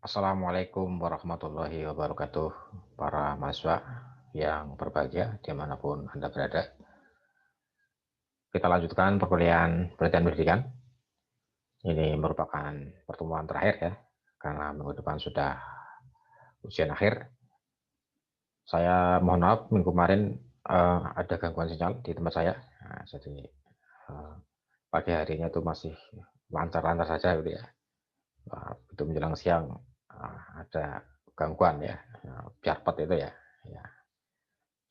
Assalamualaikum warahmatullahi wabarakatuh, para mahasiswa yang berbahagia dimanapun Anda berada. Kita lanjutkan perkuliahan penelitian pendidikan. Ini merupakan pertemuan terakhir ya, karena minggu depan sudah ujian akhir. Saya mohon maaf minggu kemarin ada gangguan sinyal di tempat saya, jadi pagi harinya itu masih lancar-lancar saja gitu ya. Itu menjelang siang ada gangguan ya, biarpet itu ya. Ya,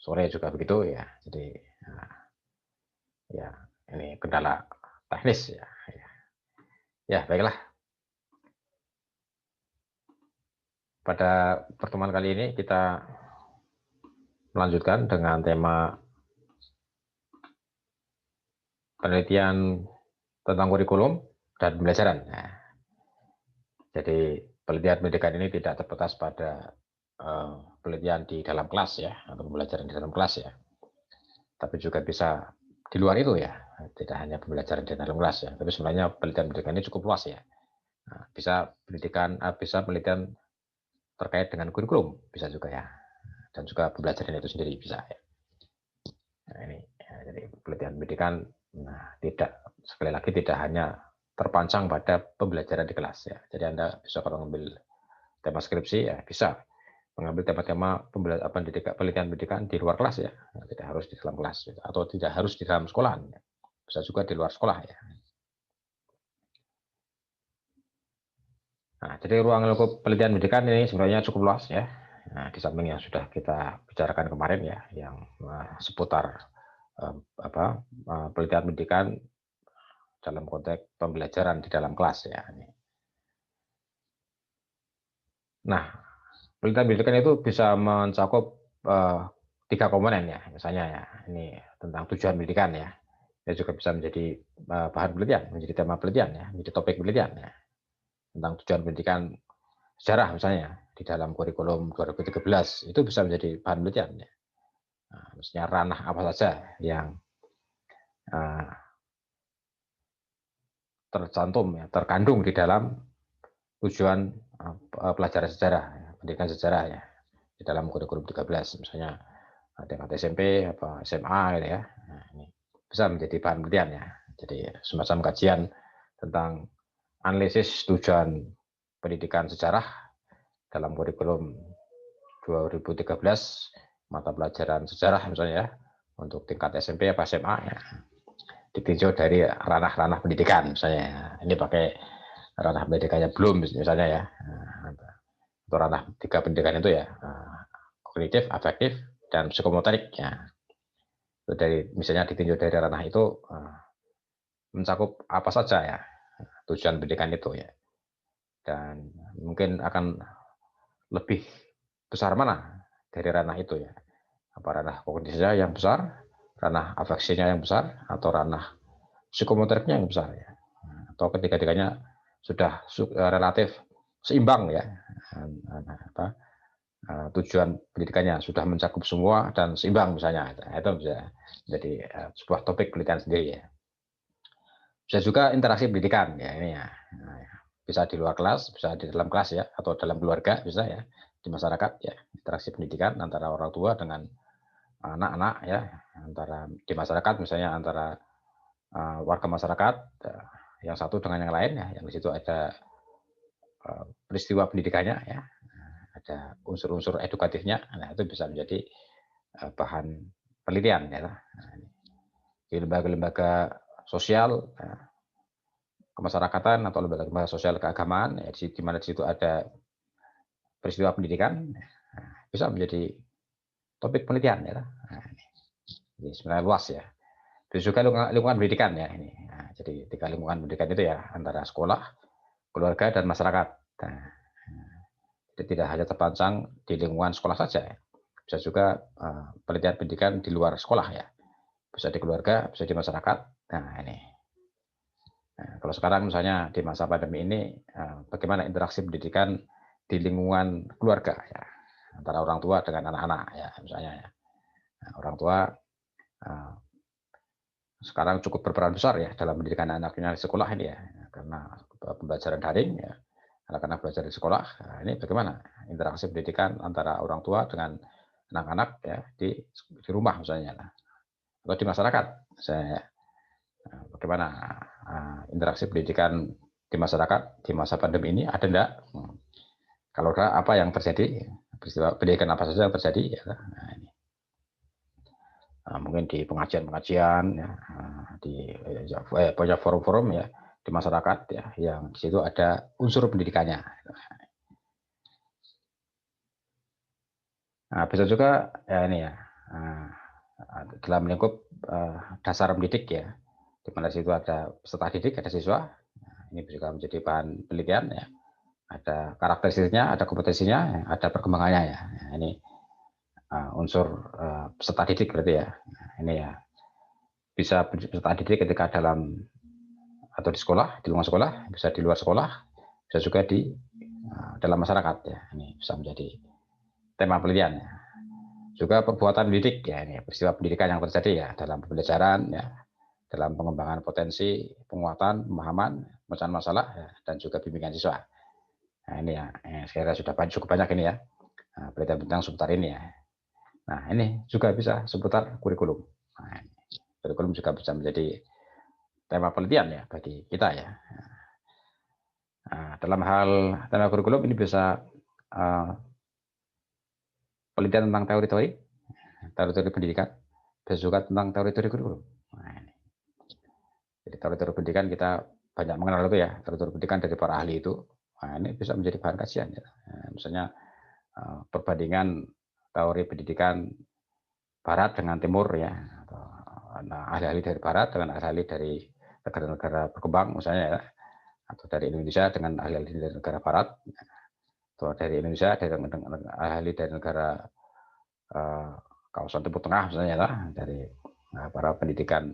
sore juga begitu ya. Jadi ya ini kendala teknis ya. Ya baiklah, pada pertemuan kali ini kita melanjutkan dengan tema penelitian tentang kurikulum dan pembelajaran. Nah, jadi penelitian pendidikan ini tidak terbatas pada penelitian di dalam kelas ya, atau pembelajaran di dalam kelas ya, tapi juga bisa di luar itu ya, tidak hanya pembelajaran di dalam kelas ya, tapi sebenarnya penelitian pendidikan ini cukup luas ya. Nah, bisa penelitian terkait dengan kurikulum bisa juga ya, dan juga pembelajaran itu sendiri bisa ya. Nah, ini ya, jadi penelitian pendidikan tidak, sekali lagi, tidak hanya terpancang pada pembelajaran di kelas ya. Jadi Anda bisa, kalau mengambil tema skripsi ya bisa mengambil tema-tema penelitian pendidikan di luar kelas ya. Tidak harus di dalam kelas gitu, atau tidak harus di dalam sekolah ya. Bisa juga di luar sekolah ya. Nah, jadi ruang lingkup penelitian pendidikan ini sebenarnya cukup luas ya. Nah, di samping yang sudah kita bicarakan kemarin ya, yang seputar penelitian pendidikan dalam konteks pembelajaran di dalam kelas ya. Nah, penelitian pendidikan itu bisa mencakup tiga komponen ya, misalnya ya, ini tentang tujuan pendidikan ya. Dia juga bisa menjadi bahan penelitian, menjadi tema penelitian ya, menjadi topik penelitian ya. Tentang tujuan pendidikan sejarah misalnya di dalam kurikulum 2013 itu bisa menjadi bahan penelitian ya. Nah, maksudnya ranah apa saja yang uh, terkandung di dalam tujuan pelajaran sejarah, pendidikan sejarah ya, di dalam kurikulum 13 misalnya tingkat SMP apa SMA gitu ya. Nah, ini bisa menjadi bahan penelitian ya. Jadi semacam kajian tentang analisis tujuan pendidikan sejarah dalam kurikulum 2013 mata pelajaran sejarah misalnya ya, untuk tingkat SMP apa SMA ya, ditinjau dari ranah-ranah pendidikan misalnya. Ini pakai ranah pendidikannya belum misalnya ya, atau ranah tiga pendidikan itu ya, kognitif, afektif, dan psikomotorik ya. Itu dari, misalnya ditinjau dari ranah itu mencakup apa saja ya tujuan pendidikan itu ya, dan mungkin akan lebih besar mana dari ranah itu ya, apa ranah kognitifnya yang besar, ranah afeksinya yang besar, atau ranah psikomotoriknya yang besar ya, atau ketiga-tiganya sudah relatif seimbang ya, tujuan pendidikannya sudah mencakup semua dan seimbang misalnya. Itu bisa jadi sebuah topik penelitian sendiri ya. Bisa juga interaksi pendidikan ya, ini ya. Bisa di luar kelas, bisa di dalam kelas ya, atau dalam keluarga bisa ya, di masyarakat ya. Interaksi pendidikan antara orang tua dengan anak-anak ya, antara di masyarakat misalnya antara warga masyarakat yang satu dengan yang lain ya, yang di situ ada peristiwa pendidikannya ya, ada unsur-unsur edukatifnya. Nah, itu bisa menjadi bahan penelitian ya. Nah, di lembaga-lembaga sosial, kemasyarakatan, atau lembaga-lembaga sosial keagamaan ya, di mana di situ ada peristiwa pendidikan, bisa menjadi topik penelitian ya. Nah, ini sebenarnya luas ya. Dan juga lingkungan pendidikan ya ini. Nah, jadi tiga lingkungan pendidikan itu ya, antara sekolah, keluarga, dan masyarakat. Nah, jadi tidak hanya terpancang di lingkungan sekolah saja ya. Bisa juga penelitian pendidikan di luar sekolah ya. Bisa di keluarga, bisa di masyarakat. Nah, ini. Nah, kalau sekarang misalnya di masa pandemi ini, bagaimana interaksi pendidikan di lingkungan keluarga ya, antara orang tua dengan anak-anak ya misalnya ya. Nah, orang tua sekarang cukup berperan besar ya dalam pendidikan anaknya di sekolah ini ya, karena pembelajaran daring ya, anak-anak belajar di sekolah. Nah, ini bagaimana interaksi pendidikan antara orang tua dengan anak-anak ya di rumah misalnya, atau di masyarakat. Saya bagaimana interaksi pendidikan di masyarakat di masa pandemi ini, ada enggak? Kalau ada, apa yang terjadi? Peristiwa pendidikan apa saja yang terjadi? Ya. Nah, ini. Mungkin di pengajian-pengajian, ya, di banyak forum-forum ya di masyarakat ya, yang di situ ada unsur pendidikannya. Nah, bisa juga ya ini ya dalam lingkup dasar mendidik ya, di mana di situ ada peserta didik, ada siswa. Ini juga menjadi bahan penelitian ya. Ada karakteristiknya, ada kompetensinya, ada perkembangannya ya. Ini unsur peserta didik berarti ya. Ini ya bisa peserta didik ketika dalam atau di sekolah, di luar sekolah, bisa di luar sekolah, bisa juga di dalam masyarakat ya. Ini bisa menjadi tema penelitian ya. Juga perbuatan didik ya, ini peristiwa pendidikan yang terjadi ya dalam pembelajaran ya, dalam pengembangan potensi, penguatan, pemahaman, pemecahan masalah ya, dan juga bimbingan siswa. Nah, ini ya, saya kira sudah cukup banyak ini ya, penelitian tentang seputar ini ya. Nah, ini juga bisa seputar kurikulum. Nah, kurikulum juga bisa menjadi tema penelitian ya bagi kita ya. Nah, dalam hal tema kurikulum ini bisa penelitian tentang teori-teori pendidikan, bisa juga tentang teori-teori kurikulum. Nah, ini. Jadi teori-teori pendidikan kita banyak mengenal itu ya, teori-teori pendidikan dari para ahli itu. Nah, ini bisa menjadi bahan kajian ya. Nah, misalnya perbandingan teori pendidikan Barat dengan Timur ya, nah, ahli-ahli dari Barat dengan ahli-ahli dari negara-negara berkembang misalnya ya, atau dari Indonesia dengan ahli-ahli dari negara Barat, atau dari Indonesia dari ahli dari negara kawasan Timur Tengah misalnya ya, dari para pendidikan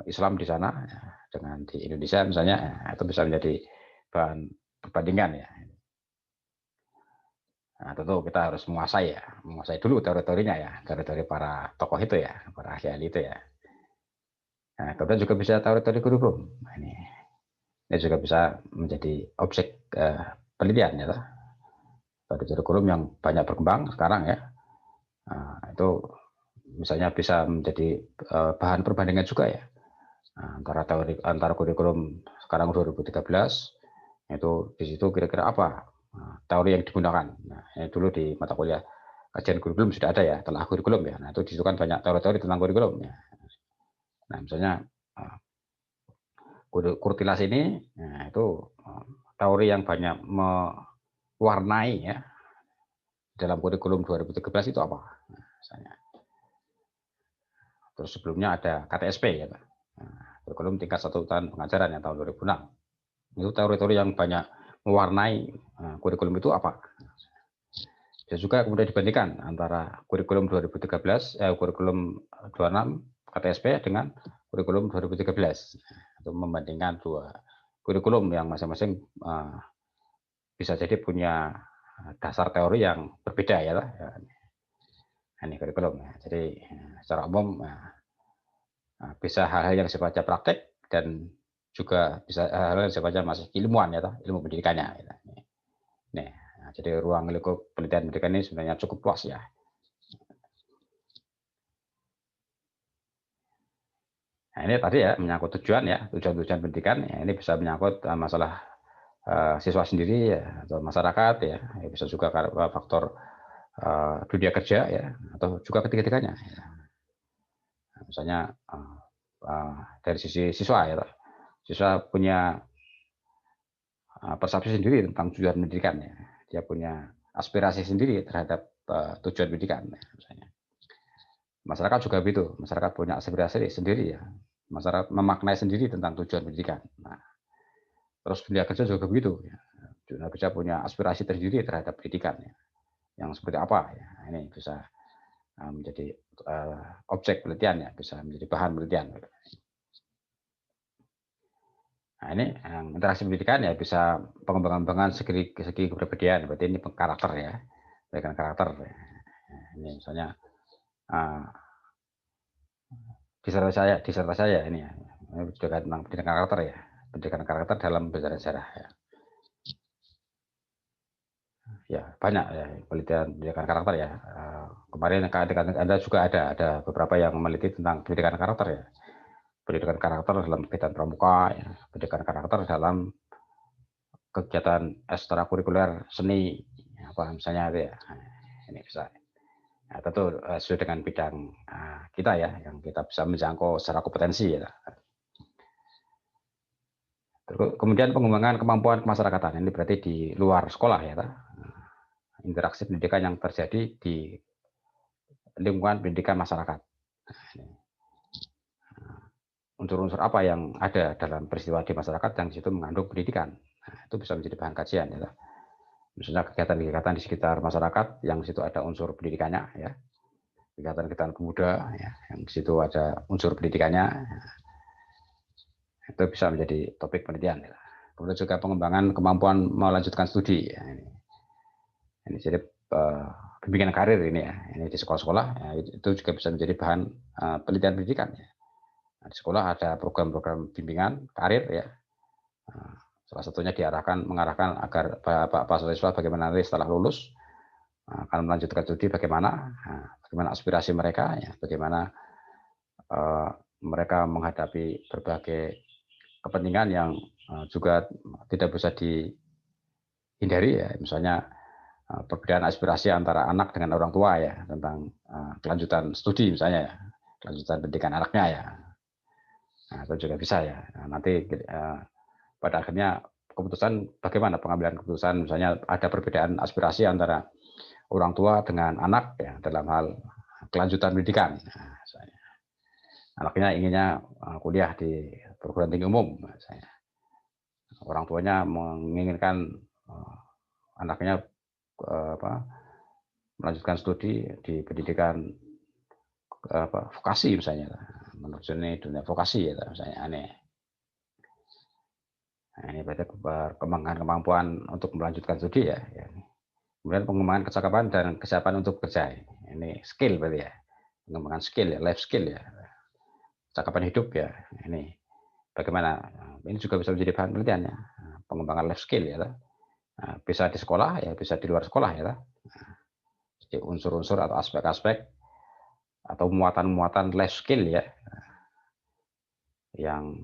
Islam di sana ya, dengan di Indonesia misalnya ya, itu bisa menjadi bahan perbandingan ya. Nah, tentu kita harus menguasai dulu teori-teorinya ya, teori-teori para tokoh itu ya, para ahli-ahli itu ya. Nah, kemudian juga bisa teori-teori kurikulum. Nah, ini juga bisa menjadi objek penelitian ya, teori kurikulum yang banyak berkembang sekarang ya. Nah, itu misalnya bisa menjadi bahan perbandingan juga ya, antara kurikulum sekarang 2013 itu di situ kira-kira apa teori yang digunakan. Nah, ini dulu di mata kuliah kajian kurikulum sudah ada ya, telah kurikulum ya. Nah, itu di situ kan banyak teori-teori tentang kurikulum ya. Nah, misalnya Kurtilas ini, nah, itu teori yang banyak mewarnai ya dalam kurikulum 2013 itu apa? Nah, misalnya. Terus sebelumnya ada KTSP ya, Pak. Nah, kurikulum tingkat satu tahun pengajaran yang tahun 2006. Itu teori-teori yang banyak mewarnai kurikulum itu apa? Bisa juga kemudian dibandingkan antara kurikulum 2013, kurikulum 26 KTSP dengan kurikulum 2013. Itu membandingkan dua kurikulum yang masing-masing bisa jadi punya dasar teori yang berbeda ya. Ini kurikulum. Jadi secara umum bisa hal-hal yang sifatnya praktek dan juga bisa hal-hal yang sifatnya masih ilmuwan ya, ilmu pendidikannya. Nih, jadi ruang lingkup penelitian pendidikan ini sebenarnya cukup luas ya. Nah, ini tadi ya menyangkut tujuan ya, tujuan-tujuan pendidikan. Ya, ini bisa menyangkut masalah siswa sendiri ya, atau masyarakat ya, bisa juga faktor dunia kerja ya, atau juga ketiga-tiganya. Ya. Nah, misalnya dari sisi siswa ya, siswa punya persepsi sendiri tentang tujuan pendidikan ya, dia punya aspirasi sendiri terhadap tujuan pendidikan ya, misalnya. Masyarakat juga begitu, masyarakat punya aspirasi sendiri ya, masyarakat memaknai sendiri tentang tujuan pendidikan. Nah, terus dunia kerja juga begitu ya. Dunia kerja punya aspirasi tersendiri terhadap pendidikan ya. Yang seperti apa ya. Ini bisa menjadi objek penelitian ya, bisa menjadi bahan penelitian. Nah, ini yang interaksi pendidikan ya bisa pengembangan segi kepribadian, berarti ini karakter ya, pendidikan karakter. Ya. Ini misalnya disertasi saya ini ya, ini juga tentang pendidikan karakter ya, pendidikan karakter dalam pembelajaran sejarah ya. Ya, banyak ya penelitian pendidikan karakter ya. Kemarin Anda juga ada beberapa yang meneliti tentang pendidikan karakter ya. Pendidikan karakter dalam kegiatan pramuka, ya. Pendidikan karakter dalam kegiatan ekstrakurikuler seni, apa misalnya itu ya. Ini bisa. Nah, tentu sesuai dengan bidang kita ya, yang kita bisa menjangkau secara kompetensi ya. Kemudian pengembangan kemampuan kemasyarakatan ini berarti di luar sekolah ya. Interaksi pendidikan yang terjadi di lingkungan pendidikan masyarakat. Unsur-unsur apa yang ada dalam peristiwa di masyarakat yang di situ mengandung pendidikan. Nah, itu bisa menjadi bahan kajian ya. Misalnya kegiatan-kegiatan di sekitar masyarakat yang di situ ada unsur pendidikannya ya. Kegiatan-kegiatan pemuda ya, yang di situ ada unsur pendidikannya. Itu bisa menjadi topik penelitian ya. Kemudian juga pengembangan kemampuan melanjutkan studi ya. Ini jadi bimbingan karir ini ya. Ini di sekolah-sekolah ya, itu juga bisa menjadi bahan penelitian pendidikan ya. Nah, di sekolah ada program-program bimbingan karir ya. Salah satunya mengarahkan agar Pak siswa bagaimana nanti setelah lulus akan melanjutkan studi bagaimana aspirasi mereka ya, bagaimana mereka menghadapi berbagai kepentingan yang juga tidak bisa dihindari ya, misalnya perbedaan aspirasi antara anak dengan orang tua ya tentang kelanjutan studi misalnya ya, kelanjutan pendidikan anaknya ya. Nah, itu juga bisa ya. Nah, nanti pada akhirnya keputusan bagaimana pengambilan keputusan, misalnya ada perbedaan aspirasi antara orang tua dengan anak ya dalam hal kelanjutan pendidikan. Nah, anaknya inginnya kuliah di perguruan tinggi umum, misalnya. Orang tuanya menginginkan anaknya melanjutkan studi di pendidikan vokasi misalnya, menerjuni dunia vokasi ya misalnya aneh. Nah, ini berarti perkembangan kemampuan untuk melanjutkan studi ya. Kemudian pengembangan kecakapan dan kesiapan untuk bekerja. Ini skill berarti ya. Pengembangan skill ya, life skill ya. Kecakapan hidup ya. Ini bagaimana? Ini juga bisa menjadi bahan penelitian ya. Pengembangan life skill ya. Bisa di sekolah ya, bisa di luar sekolah ya. Jadi unsur-unsur atau aspek-aspek atau muatan-muatan life skill ya. Yang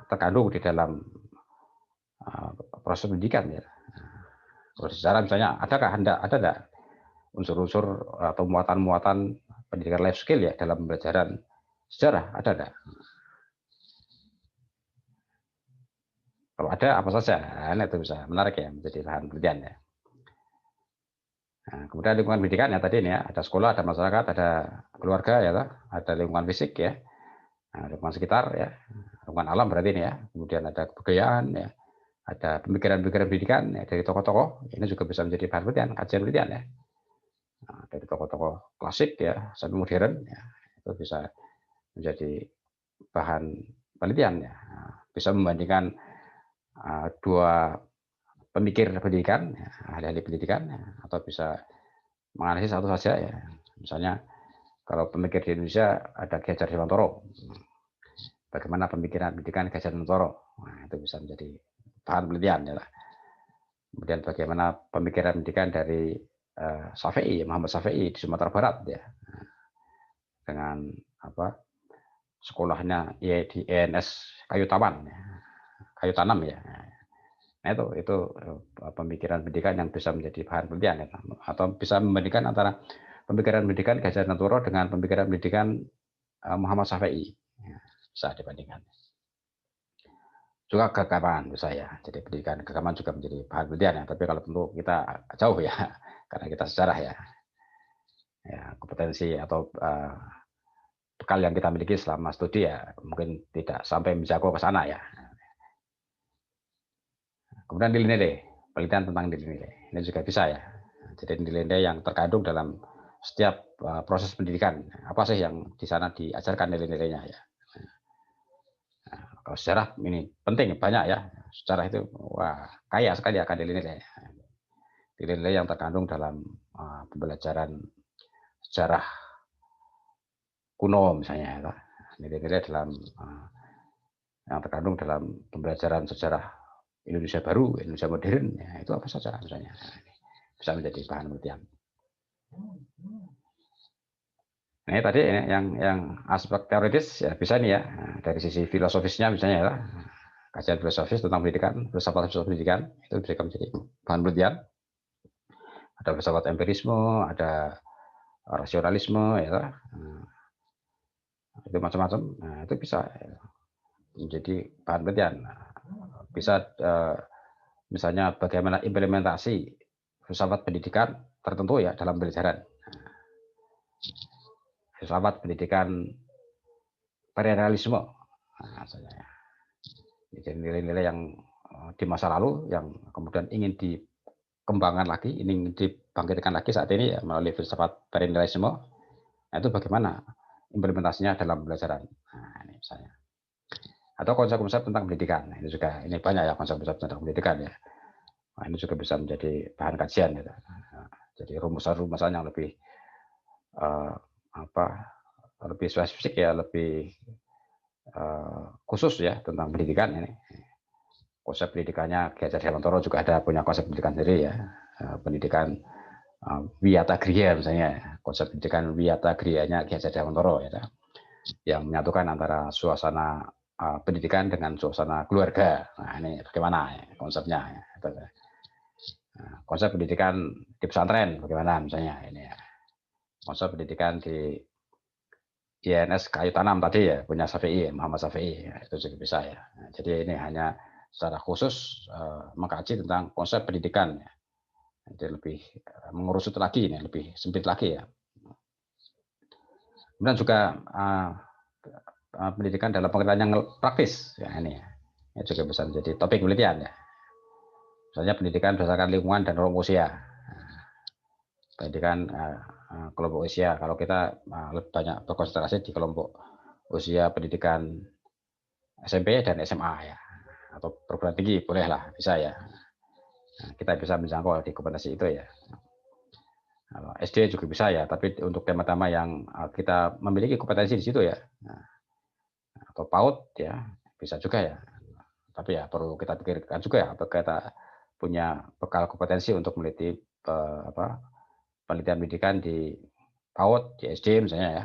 terkandung di dalam proses pendidikan ya. Sejarah misalnya, ada enggak unsur-unsur atau muatan-muatan pendidikan life skill ya dalam pembelajaran sejarah, ada enggak? Kalau ada apa saja, nah, itu bisa menarik ya menjadi bahan penelitian ya. Nah, kemudian lingkungan pendidikan ya tadi ini ya, ada sekolah, ada masyarakat, ada keluarga ya, ada lingkungan fisik ya, nah, lingkungan sekitar ya, lingkungan alam berarti ini ya. Kemudian ada kebudayaan ya, ada pemikiran-pemikiran pendidikan ya, dari tokoh-tokoh, ini juga bisa menjadi bahan penelitian, kajian penelitian ya. Nah, dari tokoh-tokoh klasik ya sampai modern ya, itu bisa menjadi bahan penelitian ya. Nah, bisa membandingkan dua pemikir pendidikan, ya, ahli-ahli pendidikan, ya, atau bisa menganalisis satu saja ya. Misalnya kalau pemikir di Indonesia ada Ki Hajar Dewantoro, bagaimana pemikiran pendidikan Ki Hajar Dewantoro, nah, itu bisa menjadi bahan penelitian ya. Kemudian bagaimana pemikiran pendidikan dari Syafi'i, Muhammad Syafi'i di Sumatera Barat ya, dengan sekolahnya ya di ENS Kayu Taman, ya. Kayu Tanam ya. Nah, itu pemikiran pendidikan yang bisa menjadi bahan penelitian ya. Atau bisa membandingkan antara pemikiran pendidikan Ki Hajar Dewantoro dengan pemikiran pendidikan Muhammad Syafi'i. Ya, bisa dibandingkan. Juga keagamaan menurut saya. Jadi pendidikan keagamaan juga menjadi bahan penelitian ya. Tapi kalau tentu kita jauh ya, karena kita sejarah ya. Ya, kompetensi atau bekal yang kita miliki selama studi ya mungkin tidak sampai menjago ke sana ya. Kemudian nilai-nilai, penelitian tentang nilai-nilai. Ini juga bisa ya. Jadi nilai-nilai yang terkandung dalam setiap proses pendidikan. Apa sih yang di sana diajarkan nilai-nilainya ya. Nah, kalau sejarah ini penting, banyak ya. Sejarah itu wah kaya sekali akan nilai-nilai. Nilai-nilai yang terkandung dalam pembelajaran sejarah kuno misalnya. Ya. Nilai-nilai dalam yang terkandung dalam pembelajaran sejarah Indonesia baru, Indonesia modern, ya, itu apa saja misalnya. bisa menjadi bahan penelitian. Nah, ini tadi yang aspek teoritis ya bisa nih ya, dari sisi filosofisnya misalnya ya, kajian filosofis tentang pendidikan, filsafat pendidikan itu bisa menjadi bahan penelitian. Ada filsafat empirisme, ada rasionalisme ya, itu macam-macam. Nah, itu bisa menjadi bahan penelitian. Bisa misalnya bagaimana implementasi filsafat pendidikan tertentu ya dalam pembelajaran. Filsafat pendidikan perennialisme. Nah, jadi nilai-nilai yang di masa lalu yang kemudian ingin dikembangkan lagi, ingin dibangkitkan lagi saat ini ya, melalui filsafat perennialisme. Nah, itu bagaimana implementasinya dalam pembelajaran. Nah, ini misalnya. Atau konsep-konsep tentang pendidikan. Nah, ini banyak ya konsep-konsep tentang pendidikan ya. Nah, ini juga bisa menjadi bahan kajian gitu. Nah, jadi rumusan-rumusan yang lebih lebih spesifik ya, lebih khusus ya tentang pendidikan ini. Konsep pendidikannya Ki Hajar Dewantara juga ada punya konsep pendidikan sendiri ya. Pendidikan Wiyatagriya misalnya, konsep pendidikan Wiyatagriyanya Ki Hajar Dewantara ya, yang menyatukan antara suasana pendidikan dengan suasana keluarga. Nah, ini bagaimana ya, konsepnya ya. Konsep pendidikan di pesantren bagaimana misalnya ini ya. Konsep pendidikan di INS Kayu Tanam tadi ya, punya Syafi'i, Muhammad Syafi'i, ya, itu juga bisa ya. Nah, jadi ini hanya secara khusus mengkaji tentang konsep pendidikan ya. Jadi lebih mengerucut lagi ini, lebih sempit lagi ya. Kemudian juga pendidikan dalam pengertian yang praktis ya, ini ya. Ini juga bisa menjadi topik penelitian ya. Misalnya pendidikan berdasarkan lingkungan dan ruang usia. Pendidikan kelompok usia, kalau kita lebih banyak berkonsentrasi di kelompok usia pendidikan SMP dan SMA ya, atau perguruan tinggi bolehlah, bisa ya. Nah, kita bisa menjangkau di kompetensi itu ya. Kalau SD juga bisa ya, tapi untuk tema-tema yang kita memiliki kompetensi di situ ya, atau PAUD ya bisa juga ya. Tapi ya perlu kita pikirkan juga ya, apakah kita punya bekal kompetensi untuk meneliti penelitian pendidikan di PAUD, di SD misalnya ya.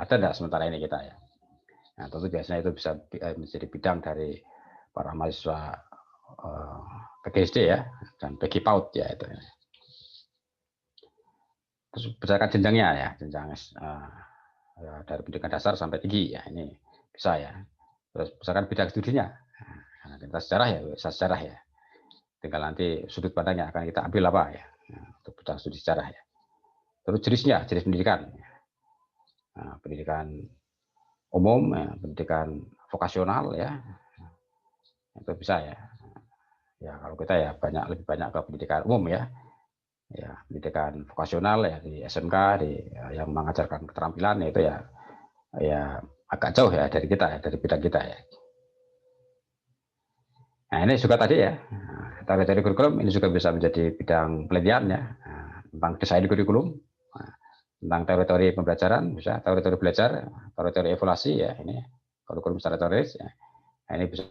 Ada enggak sementara ini kita ya. Nah, tentu biasanya itu bisa menjadi bidang dari para mahasiswa PGSD ya, dan PG PAUD ya itu. Terus berdasarkan jenjangnya ya, jenjang dari pendidikan dasar sampai tinggi ya, ini bisa ya. Terus berdasarkan bidang studinya, nah, kita sejarah ya. Tinggal nanti sudut pandangnya akan kita ambil apa ya, untuk bidang studi sejarah ya. Terus jenis pendidikan, nah, pendidikan umum, ya, pendidikan vokasional ya, itu bisa ya. Ya kalau kita ya lebih banyak ke pendidikan umum ya. Ya, pendidikan vokasional ya di SMK yang mengajarkan keterampilan itu ya agak jauh ya dari kita ya, dari bidang kita ya. Nah, ini juga tadi ya, teori kurikulum ini juga bisa menjadi bidang penelitian ya, tentang desain kurikulum, tentang teori-teori pembelajaran, bisa teori-teori belajar, teori-teori evaluasi ya, ini kurikulum secara teoris ya. Nah, ini bisa